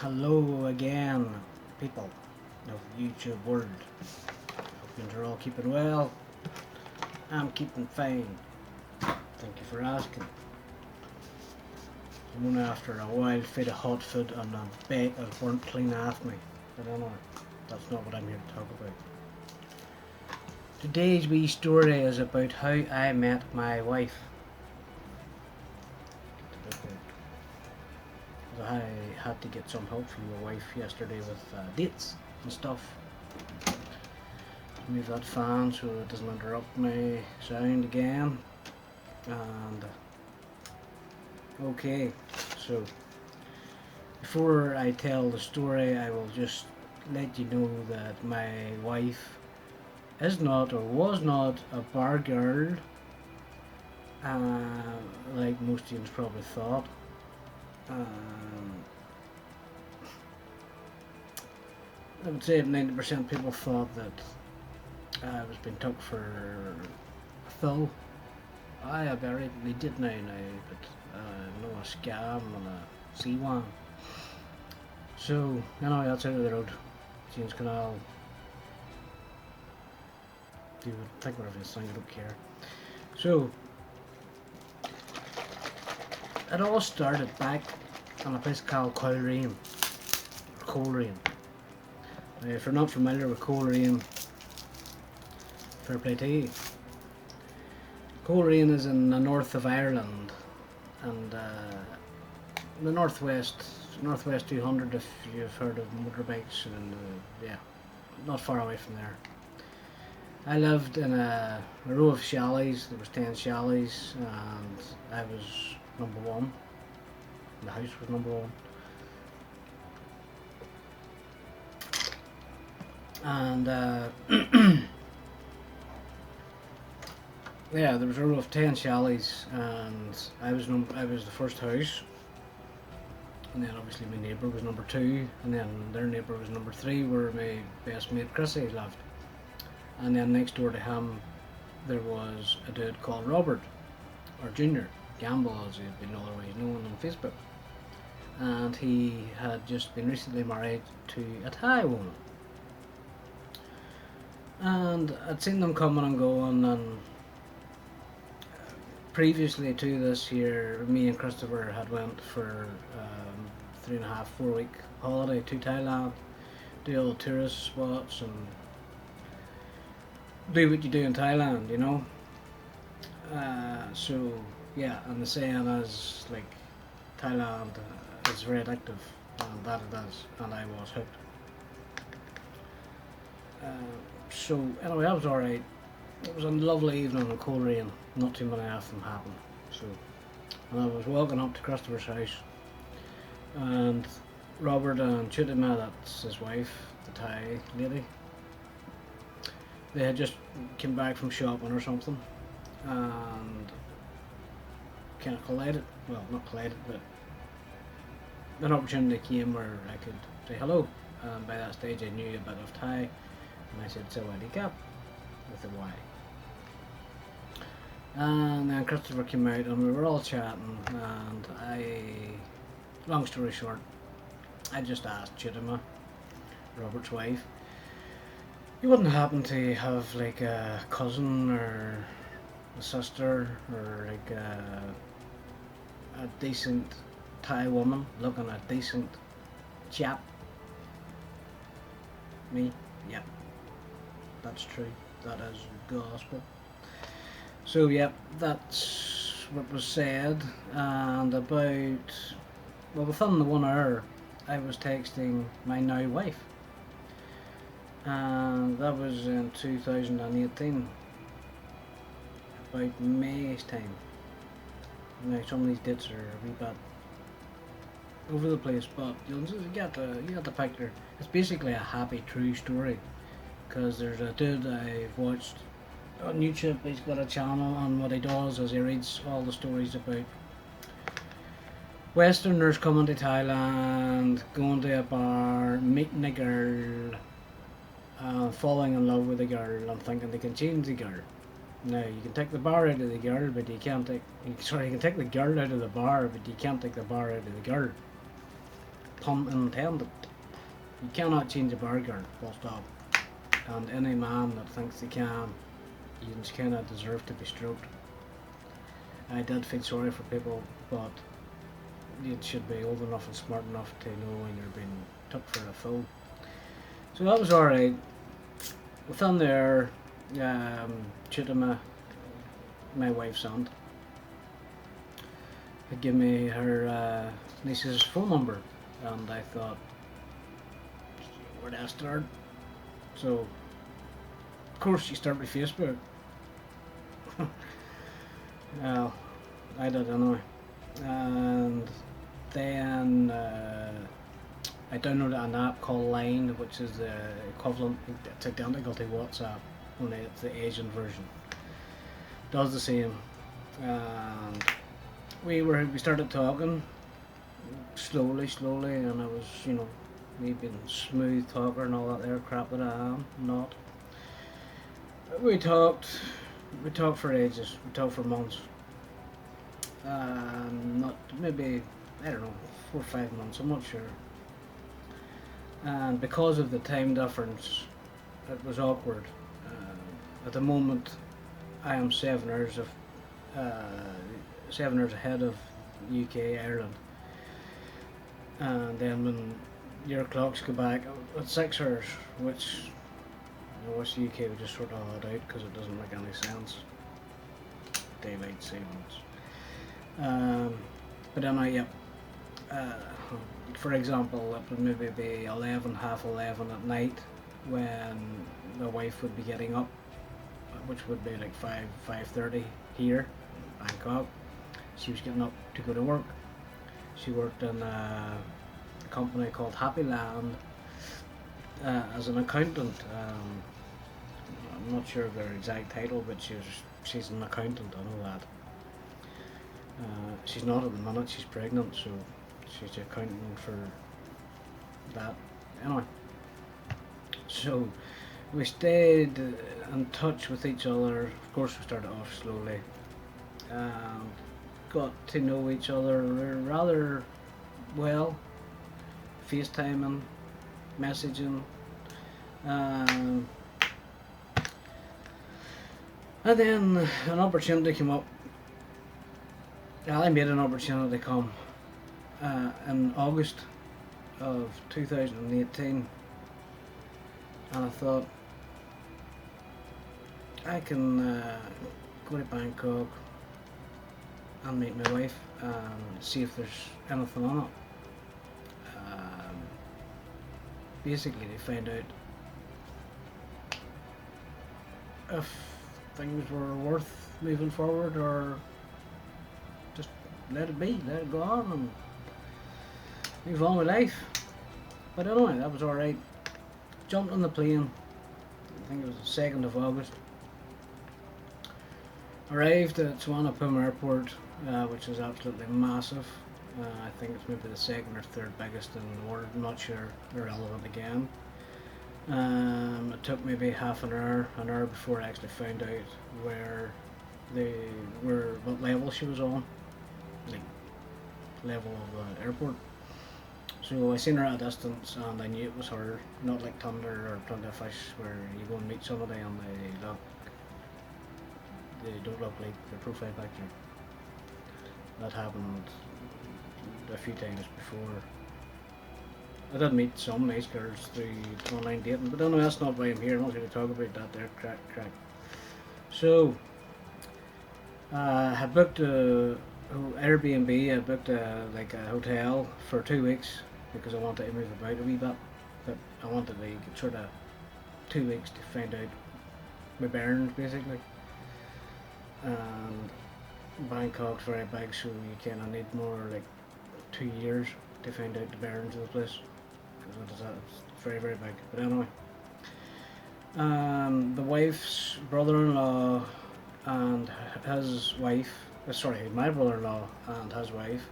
Hello again, people of YouTube world. Hope you're all keeping well. I'm keeping fine. Thank you for asking. I'm only after a wild fit of hot food and a bit of burnt clean off me. But anyway, that's not what I'm here to talk about. Today's wee story is about how I met my wife. I had to get some help from my wife yesterday with dates and stuff. Move that fan so it doesn't interrupt my sound again. And okay, so before I tell the story, I will just let you know that my wife is not or was not a bar girl, like most of you probably thought. I would say 90% of people thought that I was being took for a fill. I very legit now, but no a scam and a C1. So anyway, that's out of the road. James Canal. Do think whatever you think, I don't care. So it all started back on a place called Coleraine. If you're not familiar with Coleraine, fair play to you. Coleraine is in the north of Ireland, and the northwest 200 if you've heard of motorbikes, and yeah, not far away from there. I lived in a row of chalets. There was 10 chalets, and I was number one. The house was number one. And yeah, there was a row of 10 chalets, and I was the first house, and then obviously my neighbour was number 2, and then their neighbour was number 3, where my best mate Chrissy lived. And then next door to him there was a dude called Robert, or Junior Gamble as he'd been otherwise known on Facebook, and he had just been recently married to a Thai woman. And I'd seen them coming and going, and previously to this year, me and Christopher had went for 3.5-4 week holiday to Thailand, do all the tourist spots and do what you do in Thailand, you know. So yeah, and the saying is like Thailand is very addictive, and that it is, and I was hooked. So anyway, that was alright. It was a lovely evening in Coleraine. Not too many of them happened. So, and I was walking up to Christopher's house, and Robert and Chutima, that's his wife, the Thai lady, they had just came back from shopping or something, and kind of collided. Well, not collided, but an opportunity came where I could say hello. And by that stage, I knew a bit of Thai. And I said Sawadee Kap with a Y. And then Christopher came out and we were all chatting, and long story short, I just asked Chutima, Robert's wife, you wouldn't happen to have like a cousin or a sister or like a decent Thai woman looking a decent chap? Me? Yeah. That's true. That is gospel. So yeah, that's what was said, and about, well, within the 1 hour I was texting my now wife, and that was in 2018, about May's time. Now some of these dates are a wee bit over the place, but you get the picture. It's basically a happy true story, because there's a dude I've watched on YouTube. He's got a channel, and what he does is he reads all the stories about Westerners coming to Thailand, going to a bar, meeting a girl, falling in love with a girl, and thinking they can change the girl. Now you can take the bar out of the girl, but you can't take. You can take the girl out of the bar, but you can't take the bar out of the girl. pun intended. You cannot change a burger, full stop. And any man that thinks they can, you just kind of deserve to be stroked. I did feel sorry for people, but you should be old enough and smart enough to know when you're being took for a fool. So that was alright. Within there, due to my wife's aunt, had given me her niece's phone number, and I thought, where do I start? So, of course, you start with Facebook. Well, I did anyway. And then I downloaded an app called Line, which is the equivalent, it's identical to WhatsApp, only it's the Asian version. Does the same. And we started talking slowly, and I was, me being smooth talker and all that there crap that I am not. We talked for ages. We talked for months. Not maybe, I don't know, 4 or 5 months. I'm not sure. And because of the time difference, it was awkward. At the moment, I am 7 hours ahead of UK, Ireland, and then when your clocks go back at 6 hours, which I wish the UK would just sort all that out because it doesn't make any sense. Daylight savings. But anyway, yeah. For example, it would maybe be 11, half 11 at night when my wife would be getting up, which would be like 5:30 here in Bangkok. She was getting up to go to work. She worked in a company called Happy Land as an accountant. I'm not sure of their exact title, but she's an accountant, I know that. She's not at the minute, she's pregnant, so she's accounting for that. Anyway, so we stayed in touch with each other. Of course, we started off slowly. Got to know each other rather well. FaceTiming, messaging. And then an opportunity came up. I made an opportunity come in August of 2018, and I thought I can go to Bangkok and meet my wife and see if there's anything on it. Basically, to find out if things were worth moving forward or just let it be, let it go on and move on with life. But anyway, that was alright. Jumped on the plane, I think it was the 2nd of August. Arrived at Suvarnabhumi Airport, which is absolutely massive. I think it's maybe the 2nd or 3rd biggest in the world, I'm not sure, irrelevant again. It took maybe half an hour before I actually found out what level she was on, like level of the airport. So I seen her at a distance and I knew it was her, not like Thunder or Plenty of Fish where you go and meet somebody and they don't look like their profile picture. That happened a few times before. I did meet some nice girls through online dating, but anyway, that's not why I'm here. I'm not going to talk about that there, crack. So, I booked a Airbnb, I booked a hotel for 2 weeks because I wanted to move about a wee bit, but I wanted to get sort of 2 weeks to find out my bearings basically. And Bangkok's very big, so you kind of need more like 2 years to find out the bearings of the place. Because it's very, very big. But anyway, the wife's brother-in-law and his wife, my brother-in-law and his wife,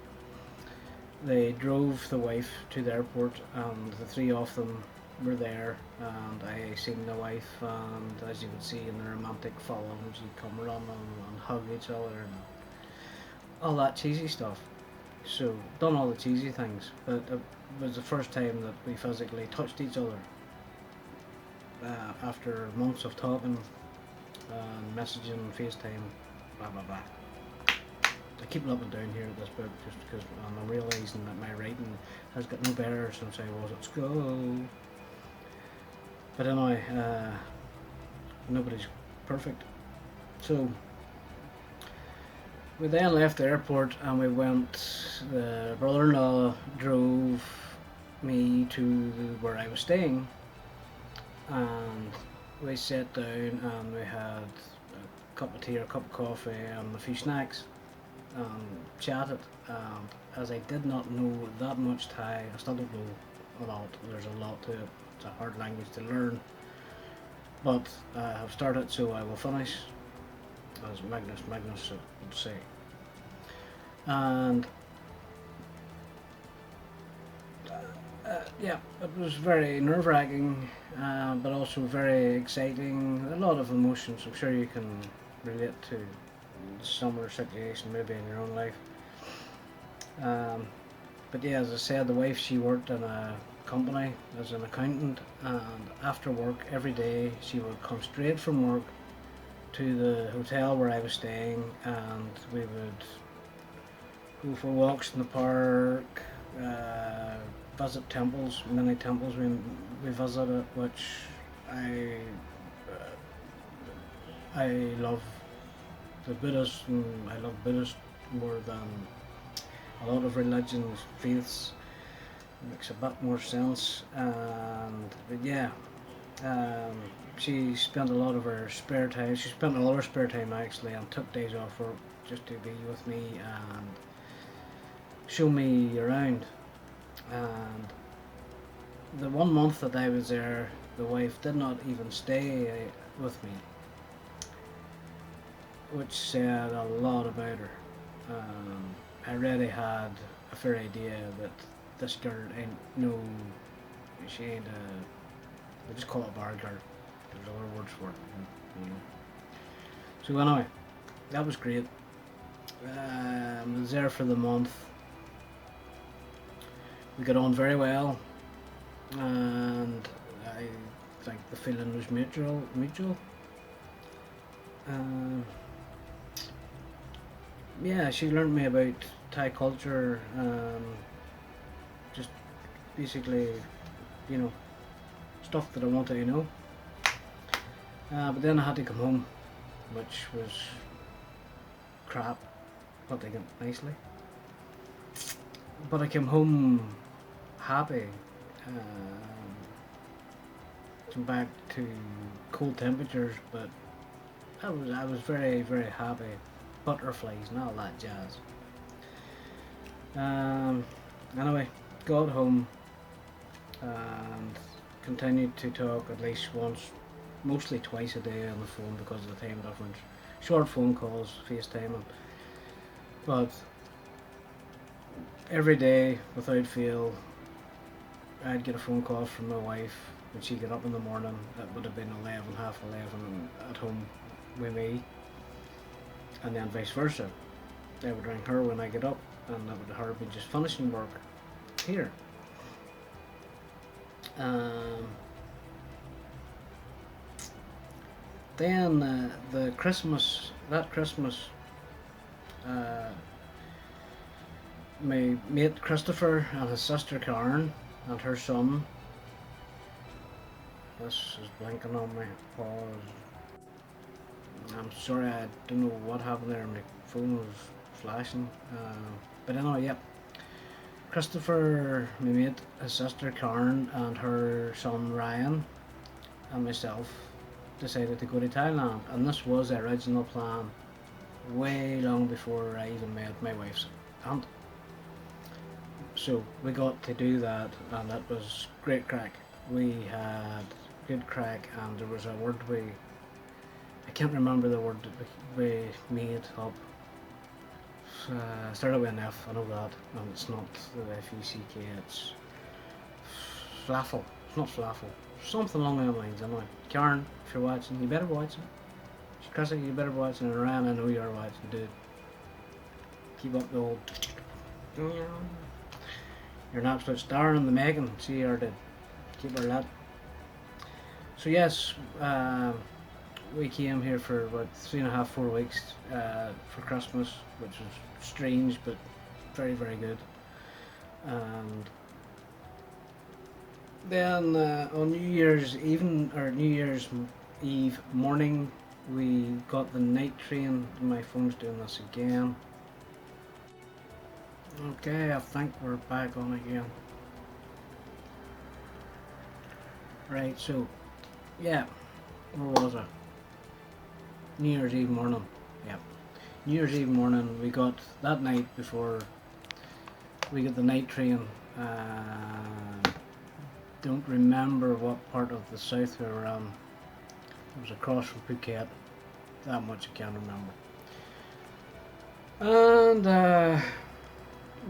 they drove the wife to the airport, and the 3 of them were there, and I seen the wife, and as you can see in the romantic films, you come running and hug each other and all that cheesy stuff. So done all the cheesy things, but it was the first time that we physically touched each other after months of talking and messaging, FaceTime, blah blah blah. I keep looking down here at this book just because I'm realising that my writing has got no better since I was at school. But anyway, nobody's perfect. So we then left the airport and we went. The brother-in-law drove me to where I was staying, and we sat down and we had a cup of tea or a cup of coffee and a few snacks and chatted. And as I did not know that much Thai, I still don't know a lot. There's a lot to it. It's a hard language to learn, but I have started, so I will finish, as Magnus would say. And yeah, it was very nerve-wracking, but also very exciting. A lot of emotions. I'm sure you can relate to a similar situation maybe in your own life. But yeah, as I said, the wife, she worked in a company as an accountant, and after work every day she would come straight from work to the hotel where I was staying, and we would go for walks in the park, visit temples, many temples we visited, which I love the Buddhist, and I love Buddhist more than a lot of religions, faiths. It makes a bit more sense, and but yeah, she spent a lot of her spare time. She spent a lot of her spare time actually, and took days off work just to be with me and show me around. And the 1 month that I was there, the wife did not even stay with me, which said a lot about her. I already had a fair idea that this girl ain't no, she ain't a, they just call it a bar girl. There's other words for it, you know. So anyway, that was great. I was there for the month. We got on very well, and I think the feeling was mutual. Yeah, she learned me about Thai culture, just basically, you know, stuff that I wanted to know. But then I had to come home, which was crap, put it nicely. But I came home happy. Came back to cold temperatures, but I was very happy. Butterflies and all that jazz. Anyway, got home and continued to talk at least once, mostly twice a day on the phone because of the time difference. Short phone calls, FaceTiming, but every day without fail, I'd get a phone call from my wife when she got up in the morning. It would have been 11, half 11 at home with me, and then vice versa. I would ring her when I get up, and that would her be just finishing work here. Then that Christmas, my mate Christopher and his sister Karen and her son. This is blinking on my pause. I'm sorry, I don't know what happened there. My phone was flashing. But anyway, yep. Christopher, my mate, his sister Karen, and her son Ryan, and myself decided to go to Thailand. And this was the original plan, way long before I even met my wife's aunt. So we got to do that, and it was great crack. We had good crack, and there was a word I can't remember the word that we made up. Started with an F, I know that, and it's not the F-E-C-K, it's flaffle. It's not flaffle. Something along those lines, anyway. Karen, if you're watching, you better be watching. Chrissy, you better be watching, and Ryan, I know you're watching, dude. Keep up the old You're an absolute star in the making. See her to keep her lad. So yes, we came here for about 3.5, 4 weeks for Christmas, which was strange but very, very good. And then on New Year's Eve morning, we got the night train. My phone's doing this again. Okay, I think we're back on again. Right, so yeah, where was I? New Year's Eve morning. Yep. New Year's Eve morning, we got that night before we got the night train. Don't remember what part of the south we were on. It was across from Phuket. That much I can't remember. And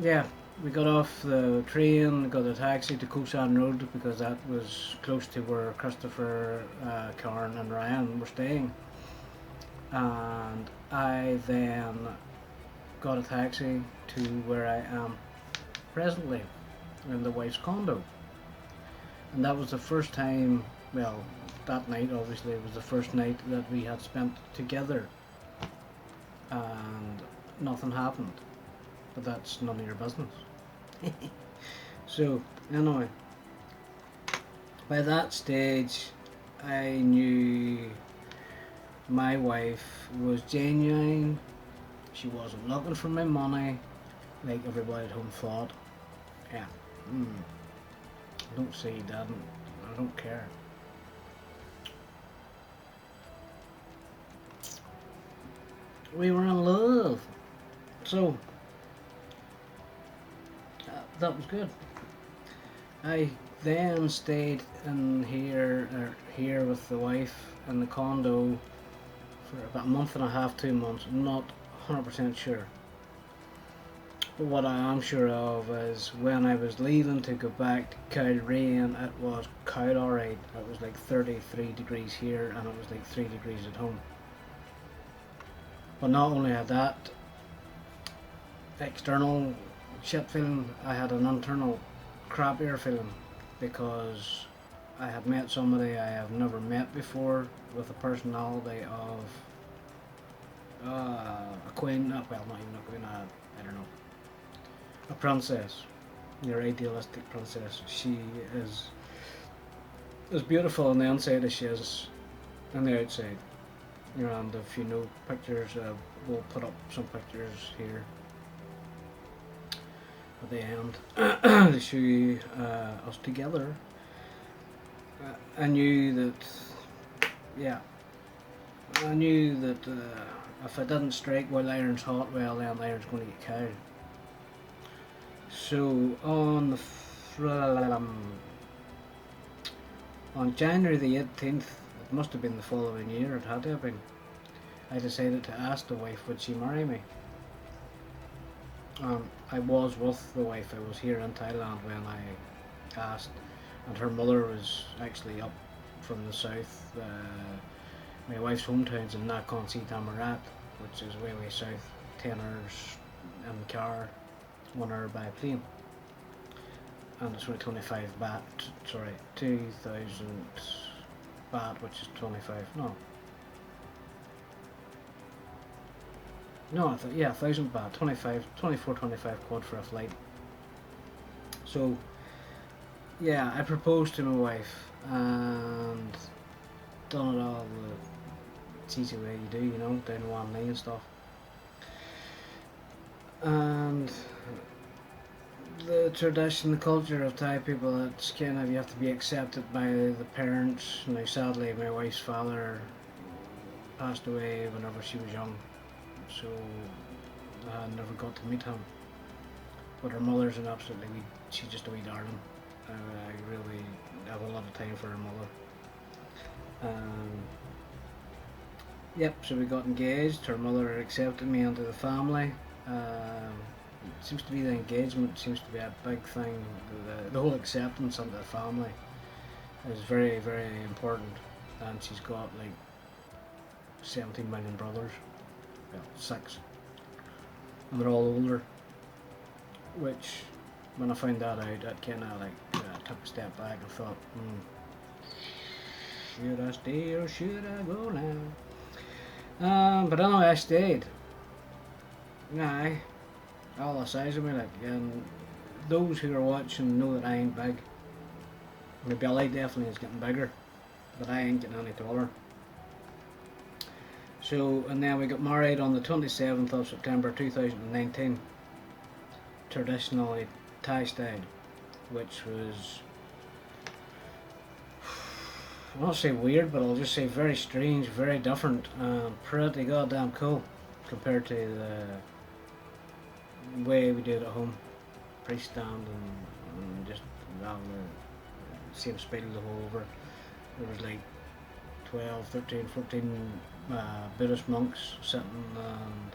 yeah, we got off the train, got a taxi to Koh San Road because that was close to where Christopher, Karen, and Ryan were staying. And I then got a taxi to where I am presently, in the wife's condo. And that was the first time, well, that night obviously was the first night that we had spent together. And nothing happened. But that's none of your business. So, anyway, by that stage, I knew my wife was genuine. She wasn't looking for my money, like everybody at home thought. Yeah, don't say Dad. I don't care. We were in love, so that was good. I then stayed in here with the wife in the condo for about a month and a half, 2 months. I'm not 100% sure. But what I am sure of is when I was leaving to go back to Kyrene, it was quite alright. It was like 33 degrees here and it was like 3 degrees at home. But not only had that external shit feeling, I had an internal crappier feeling because I had met somebody I have never met before with a personality of a queen, well, not even a queen, I don't know, a princess, your idealistic princess. She is as beautiful on the inside as she is on the outside. And if you know pictures, we'll put up some pictures here at the end to show you us together. I knew that, yeah, I knew that if I didn't strike while iron's hot, well then iron's going to get cold. So on January the 18th, it must have been the following year, it had to have been, I decided to ask the wife would she marry me. I was with the wife, I was here in Thailand when I asked, and her mother was actually up from the south. My wife's hometown's in Nakhon Si Thammarat, which is way south, 10 hours in the car, 1 hour by plane. And it's only 25 baht, sorry, 2,000 baht, which is 25, no, 1,000 baht, 24, 25 quid for a flight. So, yeah, I proposed to my wife and done it all the easy way you do, down one knee and stuff. And the tradition, the culture of Thai people, it's kind of, you have to be accepted by the parents. Now sadly my wife's father passed away whenever she was young, so I never got to meet him. But her mother's an absolutely she's just a wee darling. I really have a lot of time for her mother. Yep, so we got engaged, her mother accepted me into the family. It seems to be the engagement seems to be a big thing. The whole acceptance into the family is very, very important. And she's got like 17 million brothers, well, 6, and they're all older. which when I found that out, that kind of like took a step back and thought, should I stay or should I go now? But anyway, I stayed. Aye, all the size of me, like, and those who are watching know that I ain't big. My belly definitely is getting bigger, but I ain't getting any taller. So, and then we got married on the 27th of September 2019, traditionally Thai style, which was, I won't say weird, but I'll just say very strange, very different, and pretty goddamn cool compared to the way we did at home. Priest stand and just having the same spiel the whole over. There was like 12, 13, 14 Buddhist monks sitting, and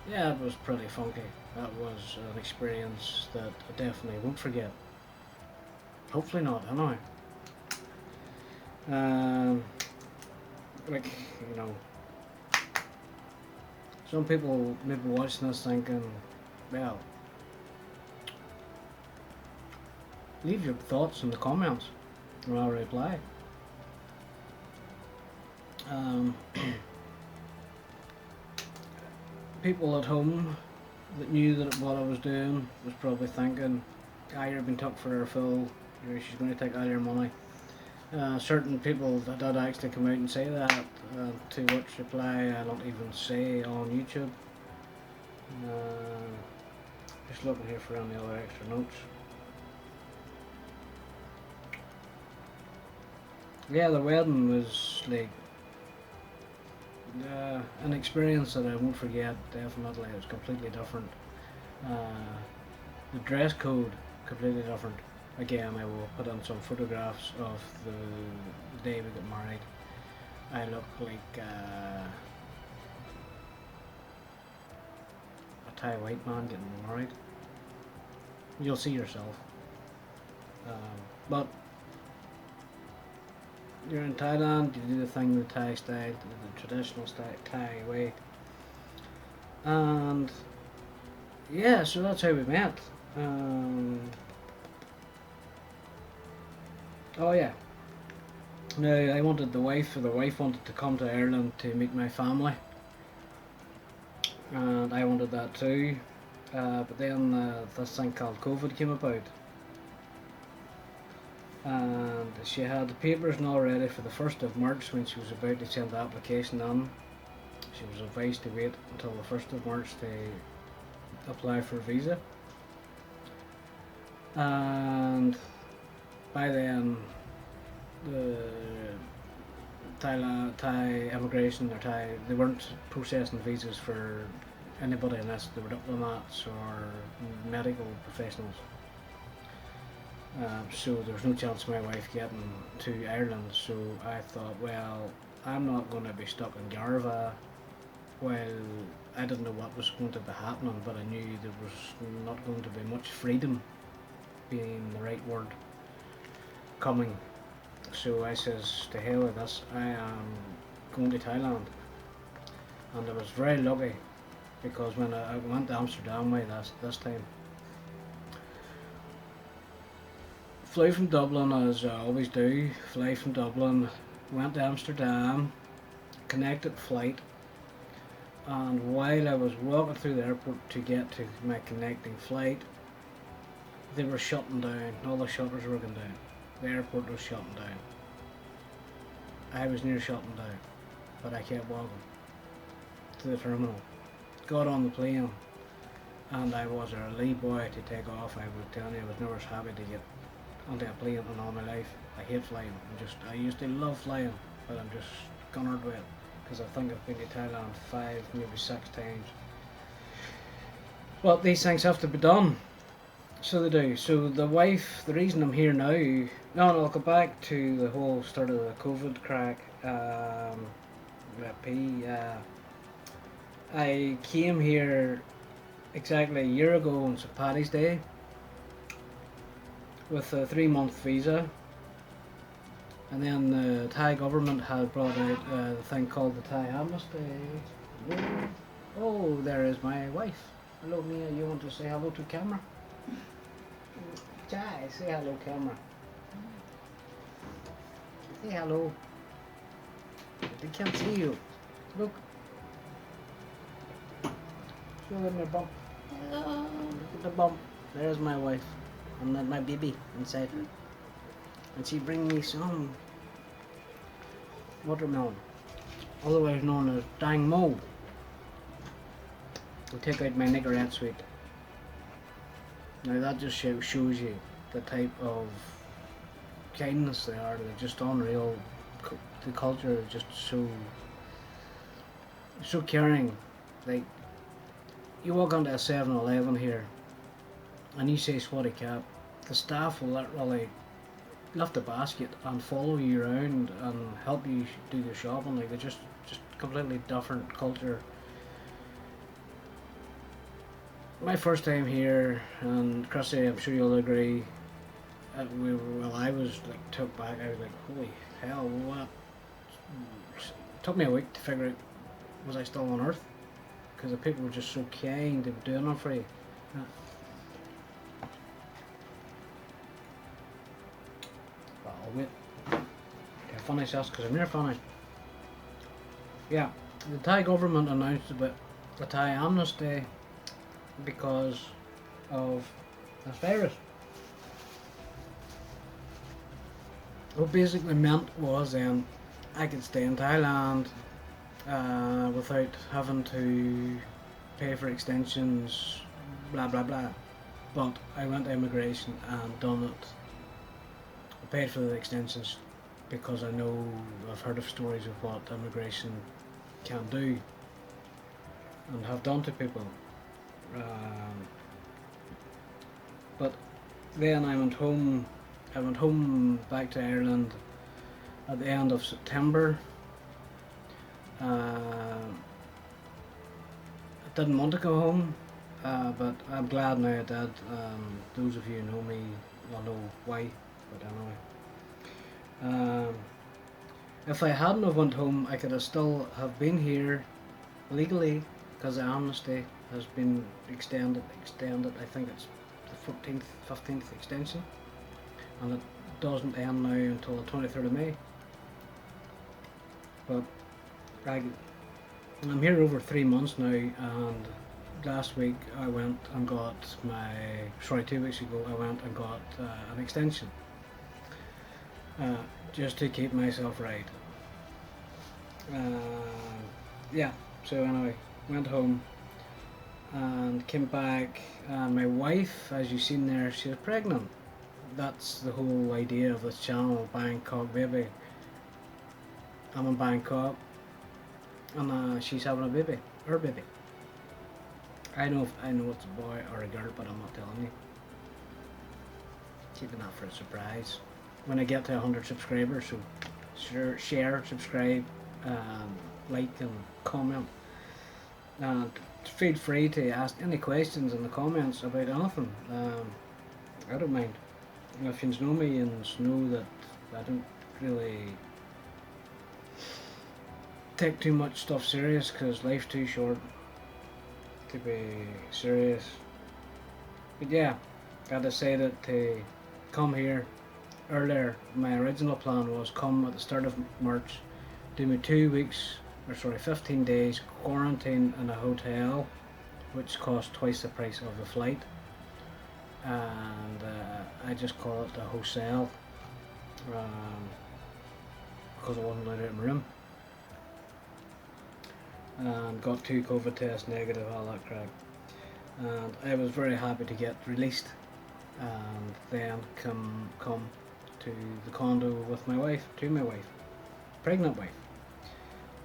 yeah, it was pretty funky. That was an experience that I definitely won't forget. Hopefully not, anyway. Like, you know, some people may be watching this thinking, well, leave your thoughts in the comments and I'll reply. People at home that knew that what I was doing was probably thinking, you're being took for her fool, she's going to take all your money. Certain people that did actually come out and say that, to which reply I don't even say on YouTube. Just looking here for any other extra notes. Yeah, the wedding was like an experience that I won't forget, definitely. It was completely different. The dress code, completely different. Again, I will put in some photographs of the day we got married. I look like a Thai white man getting married. You'll see yourself. But you're in Thailand, you do the thing the Thai style, the traditional style, Thai way. And yeah, so that's how we met. Oh yeah. Now I wanted the wife wanted to come to Ireland to meet my family. And I wanted that too. But then this thing called COVID came about. And she had the papers all ready for the 1st of March when she was about to send the application in. She was advised to wait until the 1st of March to apply for a visa. And by then the Thai immigration or they weren't processing visas for anybody unless they were diplomats or medical professionals. So there was no chance of my wife getting to Ireland, so I thought, well, I'm not going to be stuck in Garva while I didn't know what was going to be happening, but I knew there was not going to be much freedom, being the right word, coming. So I says, to hell with this, I am going to Thailand. And I was very lucky, because when I went to Amsterdam way this time, flew from Dublin as I always do, fly from Dublin, went to Amsterdam, connected flight, and while I was walking through the airport to get to my connecting flight, they were shutting down, all the shutters were going down, the airport was shutting down. I was near shutting down, but I kept walking to the terminal, got on the plane, and I was a lee boy to take off. I would tell you, I was never happy to get onto a plane in all my life. I hate flying. I used to love flying, but I'm just gunnered with it because I think I've been to Thailand 5, maybe 6 times. But these things have to be done, so they do. So the wife, the reason I'm here now. No, I'll go back to the whole start of the COVID crack. I came here exactly a year ago on St. Paddy's Day with a 3-month visa, and then the Thai government had brought out the thing called the Thai Amnesty. Oh, there is my wife. Hello Mia, you want to say hello to camera? Jai, say hello camera. Say hello. They can't see you. Look. Show them your bump. Hello. Look at the bump. There's my wife. And then my baby inside her. And she bring me some watermelon, otherwise known as dang mo. I'll take out my niggerette sweet. Now that just shows you the type of kindness they are. They're just unreal. The culture is just so caring. Like, you walk onto a 7-Eleven here and you say "Swaddy Cap," the staff will literally lift a basket and follow you around and help you do your shopping. Like, they're just completely different culture. My first time here, and Chrissy, I'm sure you'll agree, I was like took back. I was like, holy hell, what? It took me a week to figure out, was I still on Earth? Because the people were just so kind, they were doing it for you. Yeah. But I'll wait. I'll finish this because I'm near finished. Yeah, the Thai government announced about the Thai amnesty because of this virus. What basically meant was I could stay in Thailand without having to pay for extensions, blah blah blah. But I went to immigration and done it. I paid for the extensions because I've heard of stories of what immigration can do and have done to people. But then I went home back to Ireland at the end of September. I didn't want to go home, but I'm glad now I did. Those of you who know me will know why, but anyway. If I hadn't have went home, I could have still have been here legally, because the amnesty has been extended. I think it's the 14th, 15th extension, and it doesn't end now until the 23rd of May. But I'm here over 3 months now, and last week I went and got 2 weeks ago I went and got an extension, just to keep myself right. Yeah, so anyway, went home and came back, and my wife, as you've seen there, she was pregnant. That's the whole idea of this channel, Bangkok Baby. I'm in Bangkok, and she's having a baby, her baby. I know it's a boy or a girl, but I'm not telling you. Keeping that for a surprise when I get to 100 subscribers. So share, subscribe, like and comment, and feel free to ask any questions in the comments about anything. I don't mind. If you know me and know that I don't really take too much stuff serious, because life's too short to be serious. But yeah, I decided to come here earlier. My original plan was come at the start of March, do me 15 days quarantine in a hotel, which costs twice the price of the flight, and I just call it a hotel, because I wasn't allowed out of my room, and got 2 COVID tests negative, all that crap, and I was very happy to get released and then come to the condo with my wife, pregnant wife,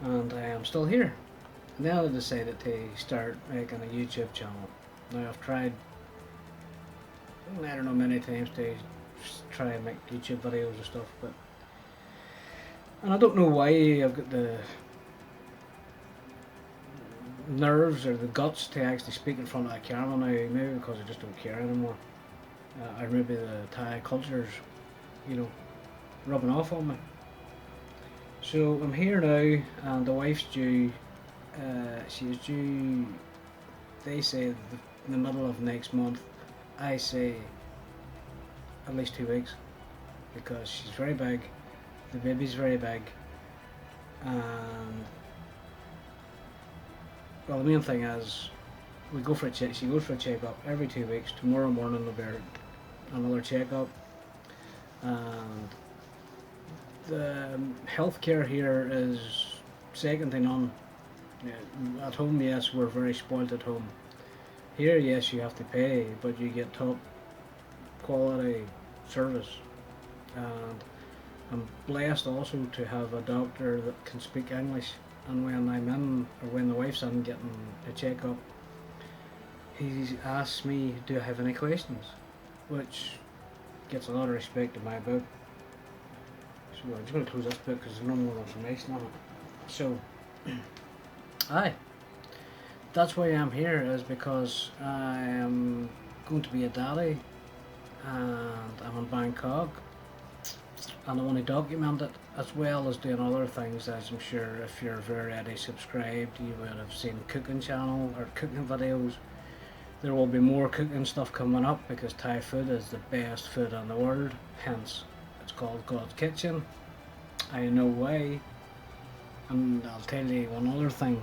and I am still here. And then I decided to start making a YouTube channel. Now I've tried, I don't know, many times to try and make YouTube videos and stuff, and I don't know why I've got the nerves or the guts to actually speak in front of a camera now. Maybe because I just don't care anymore, or maybe the Thai culture's, rubbing off on me. So I'm here now, and the wife's due. She is due they say in the middle of next month, I say at least 2 weeks, because she's very big, the baby's very big, and well, the main thing is we go for a check. She goes for a checkup every 2 weeks. Tomorrow morning there'll be another checkup, and the healthcare here is second to none. Yeah, at home, yes, we're very spoilt at home. Here, yes, you have to pay, but you get top quality service. And I'm blessed also to have a doctor that can speak English. And when I'm in, or when the wife's in getting a checkup, he asks me, do I have any questions? Which gets a lot of respect in my book. So I'm just going to close this book because there's no more information on it. So, aye, that's why I'm here, is because I am going to be a daddy, and I'm in Bangkok, and I want to document it, as well as doing other things. As I'm sure if you're already subscribed, you would have seen cooking channel or cooking videos. There will be more cooking stuff coming up, because Thai food is the best food in the world, hence it's called God's Kitchen. I know why. And I'll tell you one other thing.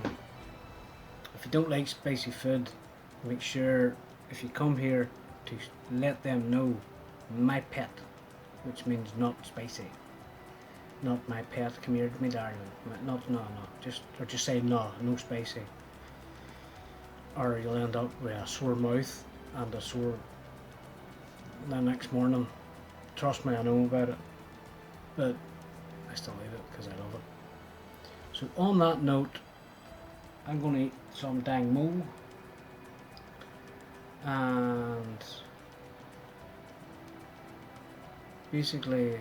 If you don't like spicy food, make sure if you come here to let them know my pet, which means not spicy. Not my pet, come here to me darling. No, just say no spicy. Or you'll end up with a sore mouth and a sore the next morning. Trust me, I know about it. But I still eat it because I love it. So on that note, I'm going to eat some dang mo, and basically,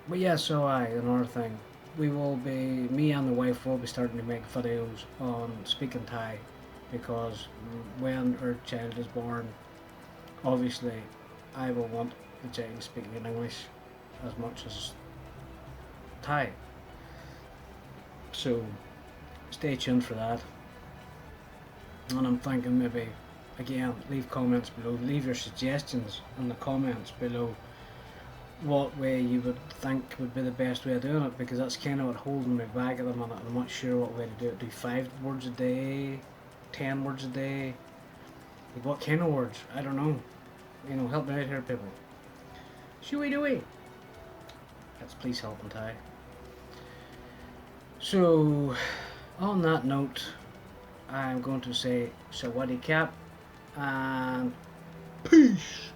but yeah, so another thing, me and the wife will be starting to make videos on speaking Thai, because when our child is born, obviously I will want the child speaking in English as much as Thai. So stay tuned for that. And I'm thinking maybe, again, leave comments below, leave your suggestions in the comments below, what way you would think would be the best way of doing it, because that's kind of what holding me back at the minute. I'm not sure what way to do it. Do 5 words a day, 10 words a day, like what kind of words? I don't know. Help me out here, people. Shoo-wee doo-wee. Let's please help in Thai. So, on that note, I'm going to say Sawadee Cap and peace.